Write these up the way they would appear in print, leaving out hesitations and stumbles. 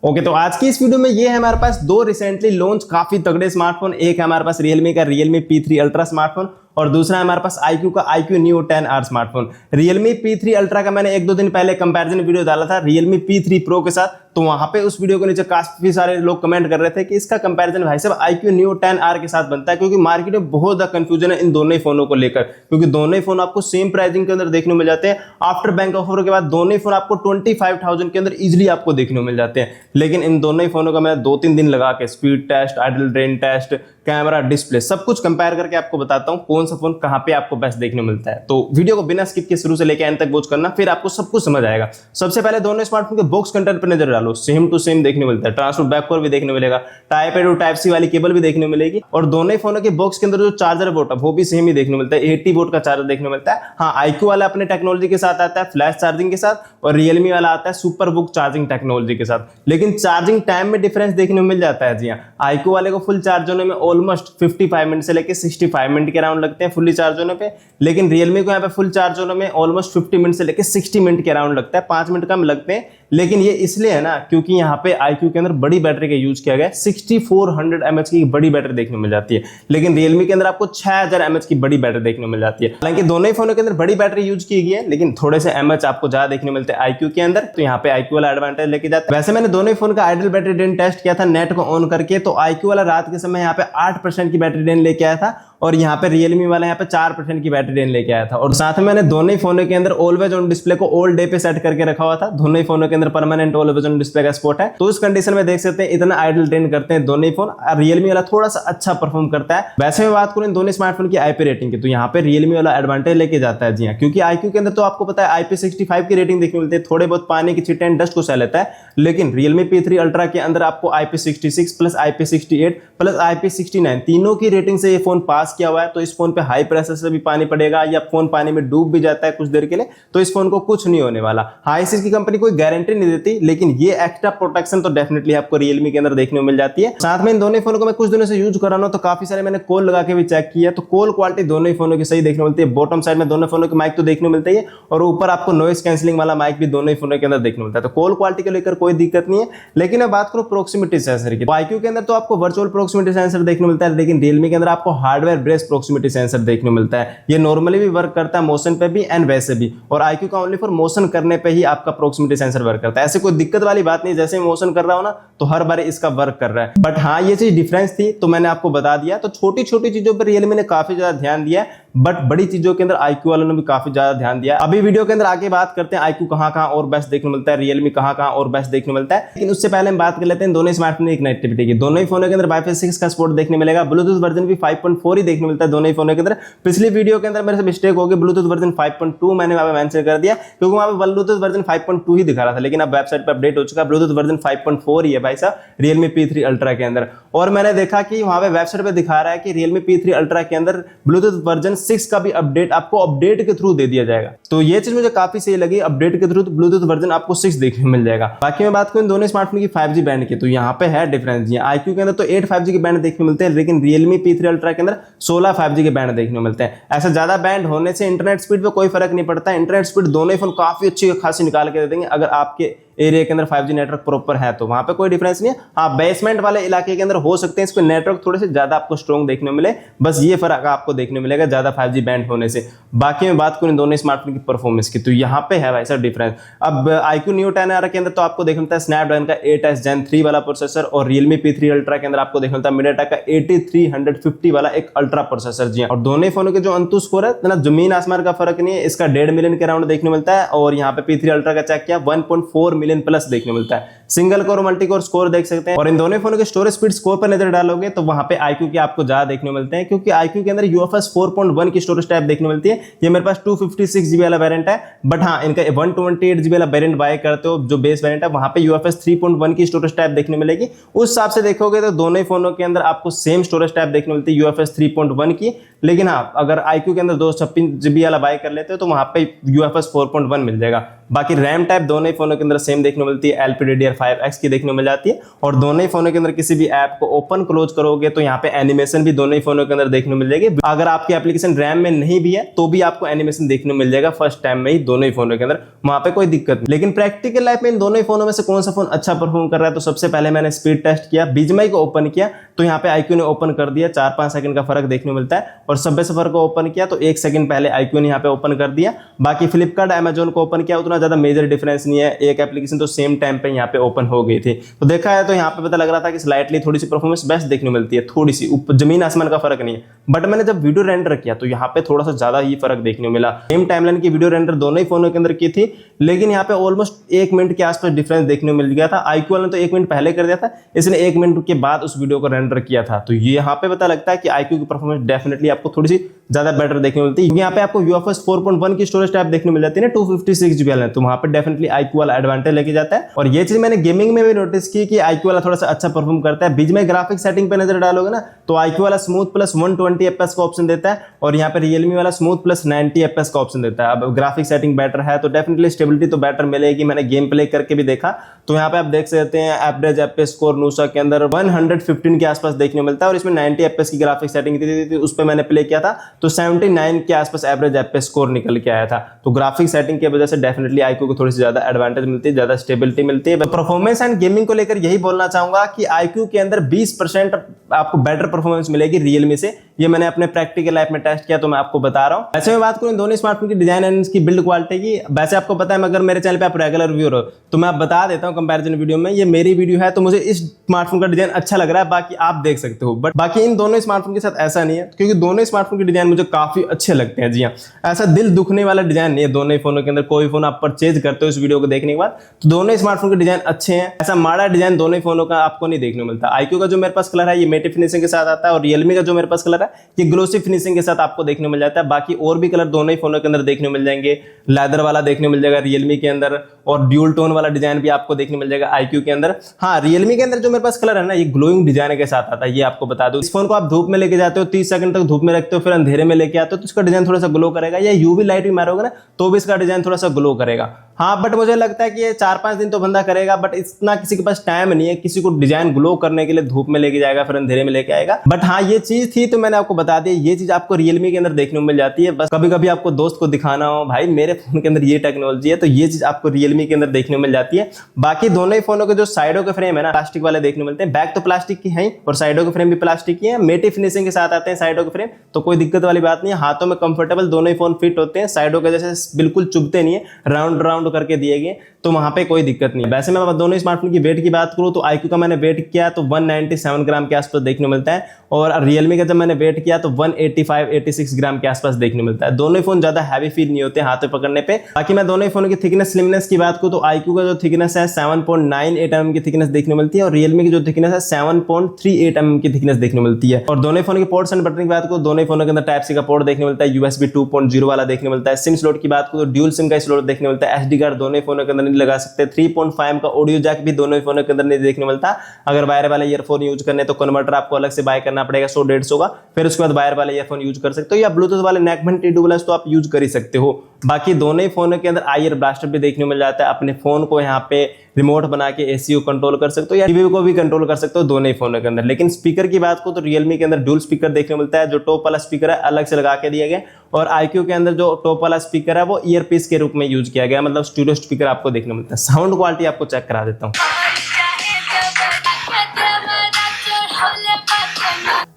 Okay, तो आज की इस वीडियो में ये है हमारे पास दो रिसेंटली लॉन्च काफी तगड़े स्मार्टफोन। एक है हमारे पास Realme का Realme P3 Ultra स्मार्टफोन और दूसरा है हमारे पास iQOO का iQOO Neo 10R smartphone. Realme P3 Ultra का मैंने 1-2 दिन पहले कंपैरिजन वीडियो डाला था Realme P3 Pro के साथ, तो वहां पे उस वीडियो के नीचे काफी सारे लोग कमेंट कर रहे थे कि इसका कंपैरिजन भाई साहब iQOO Neo 10R के साथ बनता है, क्योंकि मार्केट में बहुत ज्यादा कंफ्यूजन है इन दोनों ही फोनों को लेकर, क्योंकि दोनों ही फोन आपको सेम प्राइसिंग के अंदर देखने को मिल जाते हैं। आफ्टर बैंक ऑफर के बाद दोनों ही फोन आपको 25,000 के अंदर इजिली आपको देखने को मिल जाते हैं। लेकिन इन दोनों ही फोनों का मैं 2-3 दिन लगा के speed test, idle drain test, camera, display सब कुछ कंपेयर करके आपको बताता हूं कौन सा फोन कहां पे आपको बेस्ट देखने को मिलता है। तो वीडियो को बिना स्किप के शुरू से लेकर एंड तक वॉच करना, फिर आपको सब कुछ समझ आएगा। सबसे पहले दोनों स्मार्टफोन के बॉक्स कंटेंट पर नजर डालो, सेम टू सेम देखने को मिलता है। ट्रांसफर बैकवर्ड भी देखने को मिलेगा, type A to type C वाली केबल भी देखने को मिलेगी और दोनों ही फोनों के बॉक्स के अंदर जो चार्जर बोर्ड है वो भी सेम ही देखने को मिलता है। 80 वोल्ट का चार्जर देखने को मिलता है। हाँ, iQOO वाला अपने टेक्नोलॉजी के साथ आता है, फ्लैश चार्जिंग के साथ, और Realme वाला आता है सुपर बुक चार्जिंग टेक्नोलॉजी के साथ। लेकिन चार्जिंग टाइम में डिफरेंस देखने को मिल जाता है। जी हाँ, iQOO वाले को फुल चार्ज होने में ऑलमोस्ट 55 मिनट से लेकर 65 मिनट के अराउंड लगते हैं फुल्ली चार्ज होने पे। लेकिन Realme को यहाँ पे फुल चार्ज होने में ऑलमोस्ट 50 मिनट से लेकर 60 मिनट के अराउंड लगता है, 5 मिनट कम लगते हैं। लेकिन ये इसलिए है ना क्योंकि यहाँ पे iQOO के अंदर बड़ी बैटरी का यूज किया गया है। 6400 mAh की बड़ी बैटरी देखने को मिल जाती है, लेकिन Realme के अंदर आपको 6000 mAh की बड़ी बैटरी देखने को मिल जाती है। हालांकि दोनों ही फोनों के अंदर बड़ी बैटरी यूज की गई है, लेकिन थोड़े से mAh आपको ज्यादा देखने को मिलते हैं iQOO के अंदर, तो यहाँ पे iQOO वाला एडवांटेज लेके जाता है। वैसे मैंने दोनों ही फोन का आइडल बैटरी ड्रेन टेस्ट किया था नेट को ऑन करके, तो iQOO वाला रात के समय यहाँ पे 8% की बैटरी ड्रेन लेके आया था और यहाँ पे Realme वाला यहाँ पे 4% की बैटरी ड्रेन लेके आया था। और साथ में मैंने दोनों ही फोनों के अंदर ऑलवेज ऑन डिस्प्ले को ऑल डे पे सेट करके रखा हुआ था। दोनों ही फोनों के अंदर परमानेंट ऑलवेज ऑन डिस्प्ले का सपोर्ट है, तो उस कंडीशन में देख सकते हैं इतना आइडल ड्रेन करते हैं दोनों ही फोन। Realme वाला थोड़ा सा अच्छा परफॉर्म करता है। वैसे मैं बात करूं दोनों स्मार्टफोन की IP रेटिंग की, तो यहाँ पे Realme वाला एडवांटेज लेके जाता है। जी हाँ, क्योंकि iQOO के अंदर तो आपको पता है IP65 की रेटिंग देखने मिलती है, थोड़े बहुत पानी की छींटे एंड डस्ट को सह लेता है। लेकिन Realme P3 Ultra के अंदर आपको IP66 plus IP68 plus IP69 तीनों की रेटिंग से ये फोन पास किया हुआ है। तो इस फोन पे हाई प्रेशर से भी पानी पड़ेगा या फोन पानी में डूब भी जाता है कुछ देर के लिए, तो इस फोन को कुछ नहीं होने वाला। हाँ, इसकी कंपनी कोई गारंटी नहीं देती, लेकिन ये एक्स्ट्रा प्रोटेक्शन तो डेफिनेटली आपको Realme के अंदर देखने को मिल जाती है। साथ में इन दोनों फोनों को मैं कुछ दिनों से यूज कर रहा हूं, तो काफी सारे मैंने कॉल लगा के भी चेक किया, तो कॉल क्वालिटी दोनों ही फोनों की सही देखने को मिलती है। बॉटम साइड में दोनों फोनों के माइक तो देखने को मिलता है और ऊपर आपको नॉइस कैंसिलिंग वाला माइक भी दोनों ही फोनों के अंदर देखने को मिलता है। तो कॉल क्वालिटी को लेकर कोई दिक्कत नहीं है। लेकिन मैं बात करूं प्रोक्सिमिटी सेंसर की, तो iQOO के अंदर तो आपको वर्चुअल प्रोक्सिमिटी सेंसर देखने को मिलता है, लेकिन Realme के अंदर आपको हार्डवेयर बेस्ड प्रोक्सिमिटी सेंसर देखने को मिलता है। ये नॉर्मली भी वर्क करता है मोशन पे भी एंड वैसे भी, और iQOO का ओनली फॉर मोशन करने पे ही आपका प्रोक्सिमिटी सेंसर वर्क करता है। ऐसे कोई दिक्कत वाली बात नहीं, जैसे मोशन कर रहा हो ना तो हर बार इसका वर्क कर रहा है। बट हाँ, ये चीज डिफरेंस थी तो मैंने आपको बता दिया। तो छोटी छोटी चीजों पर Realme ने काफी ज्यादा ध्यान दिया है, बट बड़ी चीजों के अंदर iQOO वालों ने भी काफी ज्यादा ध्यान दिया। अभी वीडियो के अंदर आगे बात करते हैं iQOO कहां और बेस्ट देखने मिलता है, Realme कहां और बेस्ट देखने मिलता है। लेकिन उससे पहले हम बात कर लेते हैं दोनों स्मार्टफोन की कनेक्टिविटी की। दोनों ही फोनों के अंदर Wi-Fi 6 का सपोर्ट देखने मिलेगा। ब्लूटूथ वर्जन भी 5.4 ही देखने मिलता है दोनों ही फोनों के अंदर। पिछली वीडियो के अंदर मेरे से मिस्टेक हो गई, ब्लूटूथ वर्जन 5.2 मैंने वहां पे मेंशन कर दिया, क्योंकि वहां पे ब्लूटूथ वर्जन 5.2 ही दिखा रहा था, लेकिन अब वेबसाइट पे अपडेट हो चुका है, ब्लूटूथ वर्जन 5.4 ही है भाई साहब Realme P3 Ultra के अंदर। और मैंने देखा कि वहां पे वेबसाइट पे दिखा रहा है कि Realme P3 Ultra के अंदर ब्लूटूथ वर्जन 6 का भी अपडेट आपको अपडेट के थ्रू दे दिया जाएगा। तो ये चीज मुझे काफी सही लगी, अपडेट के थ्रू ब्लूटूथ वर्जन आपको 6 देखने को मिल जाएगा। बाकी मैं बात करूं दोनों स्मार्टफोन की 5G बैंड की, तो यहाँ पे है डिफरेंस। iQOO के अंदर तो 8 5G के बैंड देखने को मिलते हैं, लेकिन Realme P3 Ultra के अंदर 16 5G के बैंड देखने को मिलते हैं। ऐसा ज्यादा बैंड होने से इंटरनेट स्पीड पे कोई फर्क नहीं पड़ता। इंटरनेट स्पीड दोनों ही फोन काफी अच्छी खासी निकाल के दे देंगे अगर आपके एरिया के अंदर 5G नेटवर्क प्रॉपर है, तो वहां पे कोई डिफरेंस नहीं है। हाँ, बेसमेंट वाले इलाके के अंदर हो सकते हैं इसको नेटवर्क थोड़े से ज्यादा आपको स्ट्रॉन्ग देखने मिले, बस ये फर्क आपको देखने मिलेगा ज्यादा 5G बैंड होने से। बाकी मैं बात करूं दोनों स्मार्टफोन की परफॉर्मेंस की, तो यहाँ पे है वैसा डिफरेंस। अब iQOO Neo 10R के अंदर तो आपको देखने मिलता है स्नैपड्रैगन का 8S Gen 3 वाला प्रोसेसर, और Realme P3 Ultra के अंदर आपको देखने मिलता है MediaTek का 8350 वाला एक अल्ट्रा प्रोसेसर। जी, और दोनों फोनों के जो अंतु स्कोर है ना, जमीन आसमान का फर्क नहीं है। इसका 1.5 मिलियन के अराउंड देखने मिलता है, और यहाँ पे P3 Ultra का चेक किया 1.4 मिलियन प्लस देखने मिलता है। Single core multi core score देख सकते हैं। और इन दोनों फोनों के स्टोरेज स्पीड स्कोर पर नजर डालोगे तो वहां पे iQOO के आपको ज्यादा देखने मिलते हैं, क्योंकि iQOO के अंदर UFS 4.1 की स्टोरेज टाइप देखने मिलती है। ये मेरे पास 256GB वाला वेरिएंट है, बट हाँ, इनका 128GB वाला वेरिएंट बाय करते हो जो बेस वेरिएंट है, वहां पे UFS 3.1 की स्टोरेज टाइप देखने मिलेगी। उस हिसाब से देखोगे तो दोनों ही फोनों के अंदर आपको सेम स्टोरेज टाइप देखने मिलती है UFS 3.1 की, लेकिन हाँ अगर iQOO के अंदर 256 GB वाला बाय कर लेते हो तो वहां पे UFS 4.1 मिल जाएगा। बाकी रैम टाइप दोनों ही फोनों के अंदर सेम देखने को मिलती है, LPDDR5X की देखने को मिल जाती है। और दोनों ही फोनों के अंदर किसी भी ऐप को ओपन क्लोज करोगे तो यहाँ पे एनिमेशन भी दोनों ही फोनों के अंदर देखने को मिल जाएगी। अगर आपकी एप्लीकेशन रैम में नहीं भी है तो भी आपको एनिमेशन देखने को मिल जाएगा फर्स्ट टाइम में ही दोनों ही फोनों के अंदर, वहां पे कोई दिक्कत नहीं। लेकिन प्रैक्टिकल लाइफ में इन दोनों ही फोनों में से कौन सा फोन अच्छा परफॉर्म कर रहा है, तो सबसे पहले मैंने स्पीड टेस्ट किया, बीजीएमआई को ओपन किया तो यहाँ पे iQOO ने ओपन कर दिया, 4-5 सेकंड का फर्क देखने को मिलता है। और सबवे सफर को ओपन किया तो 1 सेकंड पहले iQOO ने यहाँ पे ओपन कर दिया। बाकी फ्लिपकार्ट अमेजोन को ओपन किया, उतना ज्यादा मेजर डिफरेंस नहीं है, एक एप्लीकेशन तो सेम टाइम पे यहाँ पे ओपन हो गई थी। तो देखा है तो यहाँ पे पता लग रहा था कि स्लाइटली थोड़ी सी परफॉर्मेंस बेस्ट देखने को मिलती है, थोड़ी सी जमीन आसमान का फर्क नहीं है। बट मैंने जब वीडियो रेंडर किया तो यहाँ पे थोड़ा सा ज्यादा ही फर्क देखने को मिला। सेम टाइमलाइन की वीडियो रेंडर दोनों ही फोनों के अंदर की थी, लेकिन यहाँ पे ऑलमोस्ट 1 मिनट के आसपास डिफरेंस देखने को मिल गया था। iQOO वाले ने तो 1 मिनट पहले कर दिया था, इसने 1 मिनट के बाद उस वीडियो को रेंडर किया था। तो ये यहाँ पे पता लगता है कि iQOO की परफॉर्मेंस डेफिनेटली आपको थोड़ी सी ज्यादा बेटर देखने को मिलती है। यहाँ पे आपको UFS 4.1 की स्टोरेज टाइप देखने मिल जाती है ना, 256 GB वाला, तो वहां पे डेफिनेटली iQOO वाला एडवांटेज लेके जाता है। और ये चीज मैंने गेमिंग में भी नोटिस की कि iQOO वाला थोड़ा सा अच्छा परफॉर्म करता है। बीच में ग्राफिक सेटिंग पे नजर डालोगे ना तो iQOO वाला स्मूथ प्लस 120 FPS का ऑप्शन देता है और यहाँ पे Realme वाला स्मूथ प्लस 90 FPS का ऑप्शन देता है। अब ग्राफिक सेटिंग बेटर है तो डेफिनेटली स्टेबिलिटी तो बेटर मिलेगी। मैंने गेम प्ले करके भी देखा तो यहाँ पे आप देख सकते हैं एवरेज FPS स्कोर नूसा के अंदर 115 के आसपास देखने को मिलता है और इसमें 90 FPS की ग्राफिक सेटिंग थी, उस पर मैंने प्ले किया था तो 79 के आसपास एवरेज FPS स्कोर निकल के आया था। तो ग्राफिक सेटिंग की वजह से डेफिनेटली iQOO को थोड़ी सी ज्यादा एडवांटेज मिलती है, ज्यादा स्टेबिलिटी मिलती है। परफॉर्मेंस एंड गेमिंग को लेकर यही बोलना चाहूंगा कि iQOO के अंदर 20% आपको बेटर परफॉर्मेंस मिलेगी Realme से। ये मैंने अपने प्रैक्टिकल लाइफ में टेस्ट किया तो मैं आपको बता रहा हूँ। वैसे मैं बात करूँ इन दोनों स्मार्टफोन की डिजाइन एंड इसकी बिल्ड क्वालिटी की, वैसे आपको पता है अगर मेरे चैनल पे आप रेगुलर व्यूअर हो तो मैं आप बता देता हूँ कंपैरिजन वीडियो में। ये मेरी वीडियो है तो मुझे इस स्मार्टफोन का डिजाइन अच्छा लग रहा है, बाकी आप देख सकते हो। बट बाकी इन दोनों स्मार्टफोन के साथ ऐसा नहीं है, क्योंकि दोनों स्मार्टफोन के डिजाइन मुझे काफी अच्छे लगते हैं। जी हाँ, ऐसा दिल दुखने वाला डिजाइन नहीं है दोनों ही फोनों के अंदर। कोई फोन आप परचेज करते हो इस वीडियो को देखने के बाद तो दोनों स्मार्टफोन के डिजाइन अच्छे हैं, ऐसा माड़ा डिजाइन दोनों फोनों का आपको नहीं देखने को मिलता। iQOO का जो मेरे पास कलर है ये मेटे फिनिशिंग के साथ आता है और Realme का जो मेरे पास कलर है ये ग्लोसी फिनिशिंग के साथ आपको देखने को मिल जाता है। बाकी और भी कलर दोनों ही फोनों के अंदर देखने को मिल जाएंगे, लेदर वाला देखने को मिल जाएगा Realme के अंदर और ड्यूल टोन वाला डिजाइन भी आपको देखने को मिल जाएगा iQOO के अंदर। हाँ, Realme के अंदर जो मेरे पास कलर है ना ये ग्लोइंग डिजाइन के साथ आता है, ये आपको बता दूं। इस फोन को आप धूप में लेके जाते हो, 30 सेकंड तक धूप में रखते हो, फिर अंधेरे में लेके आते हो तो इसका डिजाइन थोड़ा सा ग्लो करेगा, या यूवी लाइट भी मारोगे ना तो भी इसका डिजाइन थोड़ा सा ग्लो करेगा। हाँ, बट मुझे लगता है कि ये 4-5 दिन तो बंदा करेगा, बट इतना किसी के पास टाइम नहीं है किसी को डिजाइन ग्लो करने के लिए धूप में लेके जाएगा फिर अंधेरे में लेके आएगा। बट हाँ, ये चीज थी तो मैंने आपको बता दिया। ये चीज आपको Realme के अंदर देखने को मिल जाती है, बस कभी कभी आपको दोस्त को दिखाना हो भाई मेरे फोन के अंदर ये टेक्नोलॉजी है तो ये चीज आपको Realme के अंदर देखने को मिल जाती है। बाकी दोनों ही फोनों के जो साइडों के फ्रेम है ना प्लास्टिक वाले देखने को मिलते हैं, बैक तो प्लास्टिक की है और साइडों के फ्रेम भी प्लास्टिक की है, मेटे फिनिशिंग के साथ आते हैं साइडों के फ्रेम, तो कोई दिक्कत वाली बात नहीं है। हाथों में कंफर्टेबल दोनों ही फोन फिट होते हैं, साइडों के जैसे बिल्कुल चुभते नहीं है, राउंड राउंड करके दिए गए तो वहां पे कोई दिक्कत नहीं है। वैसे मैं दोनों स्मार्टफोन की वेट की बात करूं तो iQOO का मैंने वेट किया तो 197 ग्राम के आसपास देखने को मिलता है और Realme का जब मैंने वेट किया तो 185-86 ग्राम के आसपास देखने को मिलता है। दोनों ही फोन ज्यादा हैवी फील नहीं होते हाथ पे पकड़ने पे। बाकी मैं दोनों ही फोनों की थिकनेस स्लिमनेस की बात करूं तो iQOO का जो थिकनेस है 7.98 mm की थिकनेस देखने को मिलती है और Realme की जो थिकनेस है 7.38 mm की थिकनेस देखने को मिलती है। और दोनों फोन के पोर्ट्स एंड बटन की बात करूं दोनों फोनों के अंदर टाइप सी का पोर्ट देखने मिलता है, USB 2.0 वाला देखने मिलता है। सिम स्लॉट की बात करूं तो ड्यूल सिम का स्लॉट देखने मिलता है, SD कार्ड दोनों फोनों के अंदर नहीं लगा सकते, 3.5 का ऑडियो जैक भी दोनों फोनों के अंदर नहीं देखने मिलता। अगर वायर वाले ईयरफोन यूज करने तो कन्वर्टर आपको अलग से बाय करना पड़ेगा 100-150 का, फिर उसके बाद वायर वाले ईयरफोन यूज कर सकते हो, या ब्लूटूथ वाले नेकबैंड T2+ तो आप यूज कर ही सकते हो। बाकी दोनों ही फोनों के अंदर ईयर ब्लास्टर भी देखने को मिल जाता है, अपने फोन को यहाँ पे रिमोट बना के AC को कंट्रोल कर सकते हो या टीवी को भी कंट्रोल कर सकते हो दोनों ही फोनों के अंदर। लेकिन स्पीकर की बात को तो Realme के अंदर डुअल स्पीकर देखने को मिलता है, जो टॉप वाला स्पीकर है अलग से लगा के दिया गया, और iQOO के अंदर जो टॉप वाला स्पीकर है वो ईयरपीस के रूप में यूज किया गया, मतलब स्टूडियो स्पीकर आपको देखने को मिलता है। साउंड क्वालिटी आपको चेक करा देता हूँ।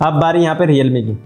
अब बारी यहाँ पे Realme की।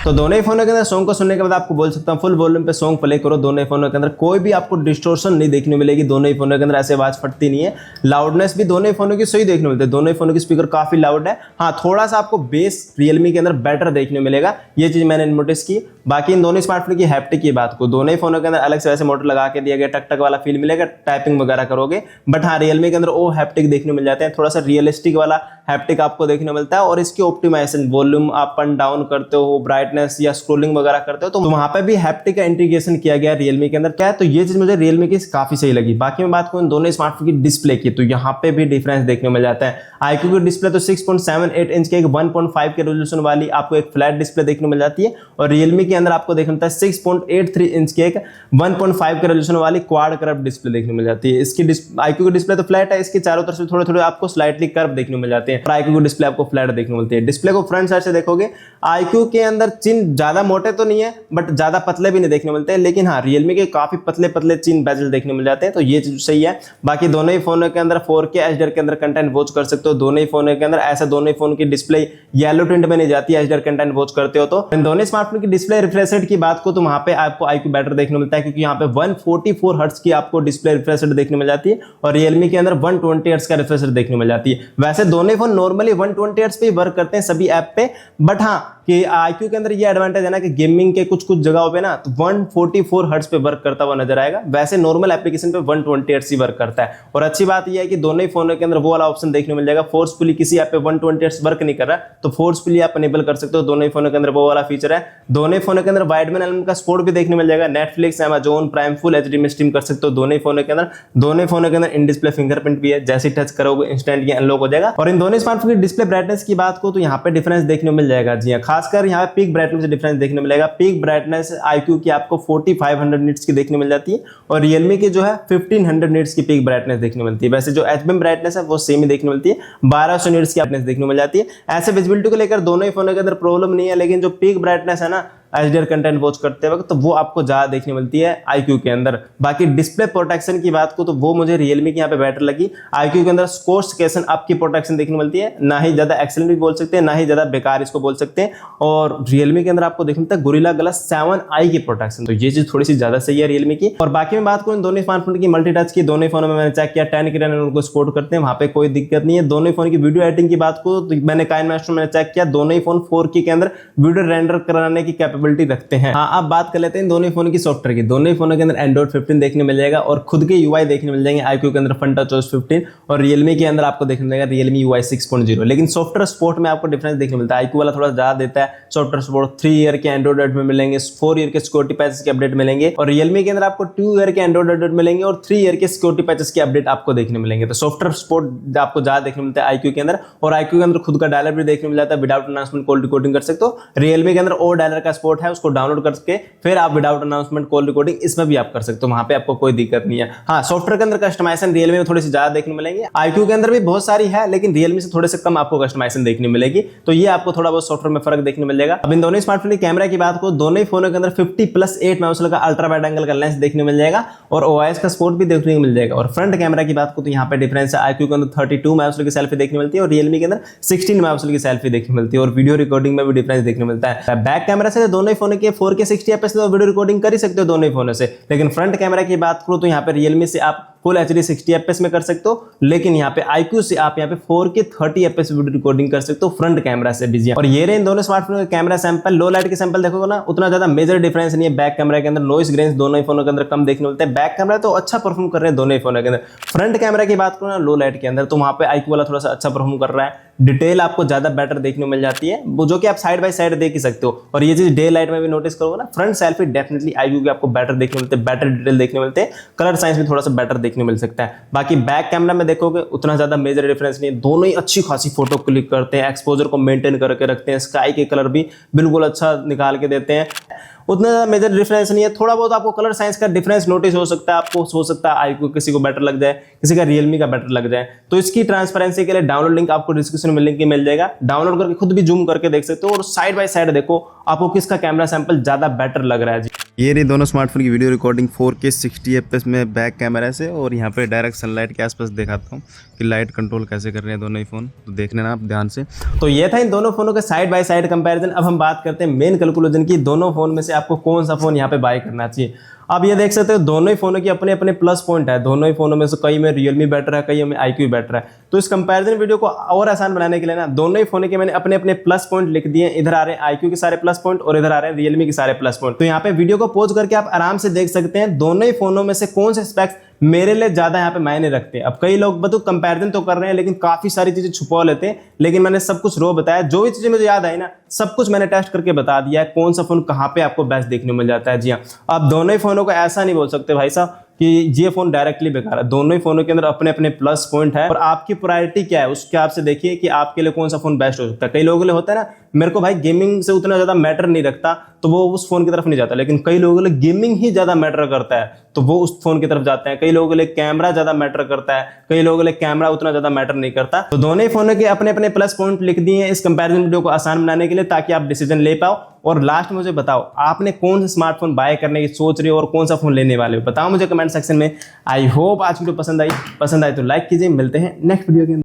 तो दोनों ही फोनों के अंदर सॉन्ग को सुनने के बाद आपको बोल सकता हूँ फुल वॉल्यूम पे सॉन्ग प्ले करो। दोनों ही फोनों के अंदर कोई भी आपको डिस्टॉर्शन नहीं देखने मिलेगी, दोनों ही फोनों के अंदर ऐसे आवाज फटती नहीं है। लाउडनेस भी दोनों ही फोनों की सही देखने मिलती है, दोनों ही फोनों की स्पीकर काफी लाउड है। हाँ, थोड़ा सा आपको बेस Realme के अंदर बेटर देखने मिलेगा, ये चीज मैंने नोटिस की। बाकी इन दोनों स्मार्टफोन की हैप्टिक की बात को दोनों ही फोनों के अंदर अलग से वैसे मोटर लगा के दिया गया, टक टक वाला फील मिलेगा टाइपिंग वगैरह करोगे। बट हाँ, Realme के अंदर वो हैप्टिक देखने मिल जाते हैं, थोड़ा सा रियलिस्टिक वाला हैप्टिक आपको देखने को मिलता है। और इसकी optimization, volume up and down करते हो, ब्राइटनेस या स्क्रोलिंग वगैरह करते हो, तो वहां पे भी हैप्टिक का इंटीग्रेशन किया गया Realme के अंदर। क्या है, तो ये चीज मुझे Realme की काफी सही लगी। बाकी मैं बात करूं दोनों स्मार्टफोन की डिस्प्ले की, तो यहाँ पे भी डिफरेंस देखने को मिल जाता है। iQOO की डिस्प्ले तो 6.78 इंच के 1.5 के रेजोल्यूशन वाली आपको एक फ्लैट डिस्प्ले देखने को मिल जाती है, और Realme के अंदर आपको देखने मिलता है 6.83 इंच के एक 1.5 के रेजोल्यूशन वाली क्वाड कर्व डिस्प्ले देखने को मिल जाती है। इसकी iQOO की डिस्प्ले तो फ्लैट है, इसके चारों तरफ से थोड़े थोड़े आपको स्लाइटली कर्व देखने को मिल जाते हैं, और iQOO की डिस्प्ले आपको फ्लैट देखने को मिलती है। डिस्प्ले को फ्रंट साइड से देखोगे, iQOO के अंदर चिन्ह ज्यादा मोटे तो नहीं है, बट ज्यादा पतले भी नहीं देखने को मिलते हैं, लेकिन हाँ Realme के काफी पतले पतले चिन्ह बेजल देखने को मिल जाते हैं, तो ये चीज सही है। बाकी दोनों ही फोनों के अंदर 4K HDR के अंदर कंटेंट वॉच कर सकते हो, दोनों ही फोनों के अंदर। ऐसा दोनों ही फोन की डिस्प्ले येलो टिंट में नहीं जाती है HDR कंटेंट वॉच करते हो तो। इन दोनों स्मार्टफोन की डिस्प्ले रिफ्रेश रेट की बात को, तो वहां पे आपको iQOO बेटर देखने को मिलता है, क्योंकि यहाँ पे 144 हर्ट्ज की आपको डिस्प्ले रिफ्रेश रेट देखने को मिल जाती है, और Realme के अंदर 120 हर्ट्ज का रिफ्रेश रेट देखने को मिल जाती है। वैसे दोनों ही फोन नॉर्मली 120 हर्ट्ज पे वर्क करते हैं सभी ऐप पे, बट हाँ कि iQOO के अंदर ये एडवांटेज है ना कि गेमिंग के कुछ जगहों पे ना तो 144 हर्ट्ज पे वर्क करता हुआ नजर आएगा। वैसे नॉर्मल एप्लीकेशन पे 120 हर्ट्ज ही वर्क करता है। और अच्छी बात ये है कि दोनों ही फोनों के अंदर वो वाला ऑप्शन देखने को मिल जाएगा, फोर्सफुली किसी ऐप पे 120 हर्ट्ज वर्क नहीं कर रहा तो फोर्सफुली आप अनेबल कर सकते हो। दोनों ही फोनों के अंदर वो वाला फीचर है। दोनों ही फोनों के अंदर वाइडबैंड एलिमेंट का सपोर्ट भी देखने मिल जाएगा। Netflix, Amazon prime full HD में स्ट्रीम कर सकते हो दोनों ही फोनों के अंदर। दोनों ही फोनों के अंदर इन डिस्प्ले फिंगरप्रिंट भी है, जैसे टच करोगे इंस्टेंट ये अनलॉक हो जाएगा। और इन दोनों स्मार्टफोन की डिस्प्ले ब्राइटनेस की बात को, तो यहाँ पे डिफरेंस देखने को मिल जाएगा। जी हाँ, खासकर यहाँ पे पीक ब्राइटनेस से डिफरेंस देखने मिलेगा। पीक ब्राइटनेस iQOO की आपको 4500 निट्स की देखने मिल जाती है, और Realme की जो है 1500 निट्स की पीक ब्राइटनेस देखने मिलती है। वैसे जो HBM ब्राइटनेस है वो सेम ही देखने मिलती है, 1200 निट्स की ब्राइटनेस देखने मिल जाती है। ऐसे विजिबिलिटी को लेकर दोनों ही फोनों के अंदर प्रॉब्लम नहीं है, लेकिन जो पीक ब्राइटनेस है ना HDR कंटेंट वॉच करते वक्त, तो वो आपको ज्यादा देखने मिलती है iQOO के अंदर। बाकी डिस्प्ले प्रोटेक्शन की बात को, तो वो मुझे Realme की यहाँ पे बेटर लगी। iQOO के अंदर स्कोर्सकेशन आपकी प्रोटेक्शन देखने मिलती है, ना ही ज्यादा एक्सेलेंट भी बोल सकते हैं, ना ही ज्यादा बेकार इसको बोल सकते हैं। और Realme के अंदर आपको देखने मिलता है गोरिल्ला ग्लास 7i की प्रोटेक्शन, तो ये चीज थोड़ी सी ज्यादा सही है Realme की। और बाकी में बात करूँ दोनों स्मार्टफोन की मल्टी टच की, दोनों फोनों में मैंने चेक किया 10 के उनको सपोर्ट करते हैं, वहां पे कोई दिक्कत नहीं है। दोनों फोन की वीडियो एडिटिंग की बात को, तो मैंने काइनमास्टर में चेक किया, दोनों ही फोन 4K के अंदर वीडियो रेंडर कराने की कैपेबिलिटी रखते हैं। अब बात कर लेते हैं दोनों फोन की सॉफ्टवेयर की। दोनों फोनों के अंदर Android 15 देखने मिल जाएगा, और खुद के UI देखने मिल जाएंगे iQOO के अंदर FunTouch 15, और Realme के अंदर आपको देखने मिलेगा Realme UI 6.0। लेकिन सॉफ्टवेयर सपोर्ट में आपको डिफरेंस देखने मिलता है। iQOO वाला थोड़ा ज्यादा देता है सॉफ्टवेयर सपोर्ट, 3 ईयर के Android अपडेट में मिलेंगे, 4 ईयर के सिक्योरिटी पैचेस के अपडेट मिलेंगे, और Realme के अंदर आपको 2 ईयर के Android अपडेट मिलेंगे और 3 ईयर के सिक्योरिटी पैचेस के अपडेट आपको देखने मिलेंगे। तो सॉफ्टवेयर सपोर्ट आपको ज्यादा देखने मिलता है iQOO के अंदर, और iQOO के अंदर खुद का डायलर भी देखने मिल जाता है, विदाउट अनाउंसमेंट कॉल रिकॉर्डिंग कर सकते हो। Realme के अंदर और डायलर का सपोर्ट है, उसको डाउनलोड करके फिर आप विदाउट अनाउंसमेंट कॉल रिकॉर्डिंग इसमें भी आप कर सकते हो, वहां पे आपको कोई दिक्कत नहीं है। हाँ, सॉफ्टवेयर के अंदर कस्टमाइजेशन Realme में थोड़ी सी ज्यादा देखने मिलेंगे, iQOO के अंदर भी बहुत सारी है, लेकिन Realme से थोड़े से कम आपको कस्टमाइजेशन देखने मिलेगी, तो ये आपको थोड़ा बहुत सॉफ्टवेयर में फर्क देखने मिलेगा। अब इन दोनों स्मार्टफोन की कैमरा की बात को, दोनों ही फोनों के अंदर 50+8 मेगापिक्सल का अल्ट्रा वाइड एंगल का लेंस देखने मिल जाएगा, और OIS का सपोर्ट भी देखने को मिल जाएगा। और फ्रंट कैमरा की बात को, तो यहाँ पे डिफरेंस है, iQOO के अंदर 32 मेगापिक्सल की सेल्फी देखने मिलती है, और Realme के अंदर 16 मेगापिक्सल की सेल्फी देखने मिलती है, और वीडियो रिकॉर्डिंग में भी डिफरेंस देखने मिलता है। बैक कैमरा से दोनों ही फोन के 4K 60 fps वीडियो रिकॉर्डिंग कर ही सकते हो दोनों ही फोनों से, लेकिन फ्रंट कैमरा की बात करूं तो यहाँ पे Realme से आप फुल HD 60 fps में कर सकते हो, लेकिन यहाँ पे iQOO से आप यहाँ पे 4K 30 fps वीडियो रिकॉर्डिंग कर सकते हो फ्रंट कैमरा से भी। और ये रहे इन दोनों स्मार्टफोन के कैमरा सैंपल। लो लाइट के सैंपल देखोगे ना, उतना ज्यादा मेजर डिफरेंस नहीं है बैक कैमरा के अंदर। नॉइस ग्रेन्स दोनों ही फोनों के अंदर कम देखने मिलते हैं। बैक कैमरा तो अच्छा परफॉर्म कर रहे हैं दोनों ही फोनों के अंदर। फ्रंट कैमरा की बात करो ना लो लाइट के अंदर, तो वहां पे iQOO वाला थोड़ा सा अच्छा परफॉर्म कर रहा है, डिटेल आपको ज्यादा बेटर देखने को मिल जाती है, वो जो कि आप साइड बाय साइड देख ही सकते हो। और ये चीज डे लाइट में भी नोटिस करोगे ना, फ्रंट सेल्फी डेफिनेटली iQOO के आपको बेटर देखने मिलते हैं, बेटर डिटेल देखने मिलते हैं, कलर साइंस भी थोड़ा सा बेटर देखने मिल सकता है। बाकी बैक कैमरा में देखोगे उतना ज्यादा मेजर डिफरेंस नहीं है, दोनों ही अच्छी खासी फोटो क्लिक करते हैं, एक्सपोजर को मेंटेन करके रखते हैं, स्काई के कलर भी बिल्कुल अच्छा निकाल के देते हैं, उतना ज्यादा मेजर डिफरेंस नहीं है। थोड़ा बहुत आपको कलर साइंस का डिफरेंस नोटिस हो सकता है, आपको हो सकता है iQOO किसी को बेटर लग जाए, किसी का Realme का बेटर लग जाए। तो इसकी ट्रांसपेरेंसी के लिए डाउनलोड लिंक आपको डिस्क्रिप्शन में लिंक मिल जाएगा, डाउनलोड करके खुद भी जूम करके देख सकते हो, और साइड बाय साइड देखो आपको किसका कैमरा सैंपल ज्यादा बेटर लग रहा है। ये रही दोनों स्मार्टफोन की वीडियो रिकॉर्डिंग 4K 60 fps में बैक कैमरा से, और यहाँ पे डायरेक्ट सनलाइट के आसपास दिखाता हूँ कि लाइट कंट्रोल कैसे कर रहे हैं दोनों ही फोन, तो देख लेना आप ध्यान से। तो ये था इन दोनों फोनों के साइड बाय साइड कंपैरिजन। अब हम बात करते हैं मेन कैलकुलेशन की, दोनों फोन में से आपको कौन सा फोन यहाँ पे बाय करना चाहिए। अब ये देख सकते हो दोनों ही फोनों की अपने अपने प्लस पॉइंट है, दोनों ही फोनों में से कई में रियलमी बेटर है, कई में iQOO बेटर है। तो इस कंपैरिजन वीडियो को और आसान बनाने के लिए ना दोनों ही फोनों के मैंने अपने अपने प्लस पॉइंट लिख दिए। इधर आ रहे हैं iQOO के सारे प्लस पॉइंट और इधर आ रहे हैं रियलमी के सारे प्लस पॉइंट। तो यहाँ पे वीडियो को पॉज करके आप आराम से देख सकते हैं दोनों ही फोनों में से कौन से स्पेक्स मेरे लिए ज्यादा यहाँ पे मायने रखते हैं। अब कई लोग बतो कंपैरिजन तो कर रहे हैं लेकिन काफी सारी चीजें छुपा लेते हैं, लेकिन मैंने सब कुछ रो बताया, जो भी चीजें मुझे याद आई ना सब कुछ मैंने टेस्ट करके बता दिया है कौन सा फोन कहाँ पे आपको बेस्ट देखने को मिल जाता है। जी हाँ, आप दोनों ही फोनों को ऐसा नहीं बोल सकते भाई साहब कि ये फोन डायरेक्टली बेकार है। दोनों ही फोनों के अंदर अपने अपने प्लस पॉइंट है और आपकी प्रायोरिटी क्या है उसके आप से देखिए कि आपके लिए कौन सा फोन बेस्ट हो सकता है। कई लोगों के लिए होता है ना मेरे को भाई गेमिंग से उतना ज्यादा मैटर नहीं रखता तो वो उस फोन की तरफ नहीं जाता, लेकिन कई लोगों के लिए गेमिंग ही ज्यादा मैटर करता है तो वो उस फोन की तरफ जाते हैं। कई लोगों के लिए कैमरा ज्यादा मैटर करता है, कई लोगों के लिए कैमरा उतना ज्यादा मैटर नहीं करता। तो दोनों ही फोनों के अपने अपने प्लस पॉइंट लिख दिए हैं इस कंपैरिजन वीडियो को आसान बनाने के लिए, ताकि आप डिसीजन ले पाओ। और लास्ट मुझे बताओ आपने कौन सा स्मार्टफोन बाय करने की सोच रहे हो और कौन सा फोन लेने वाले हो, बताओ मुझे कमेंट सेक्शन में। आई होप आज वीडियो पसंद आई तो लाइक कीजिए। मिलते हैं नेक्स्ट वीडियो के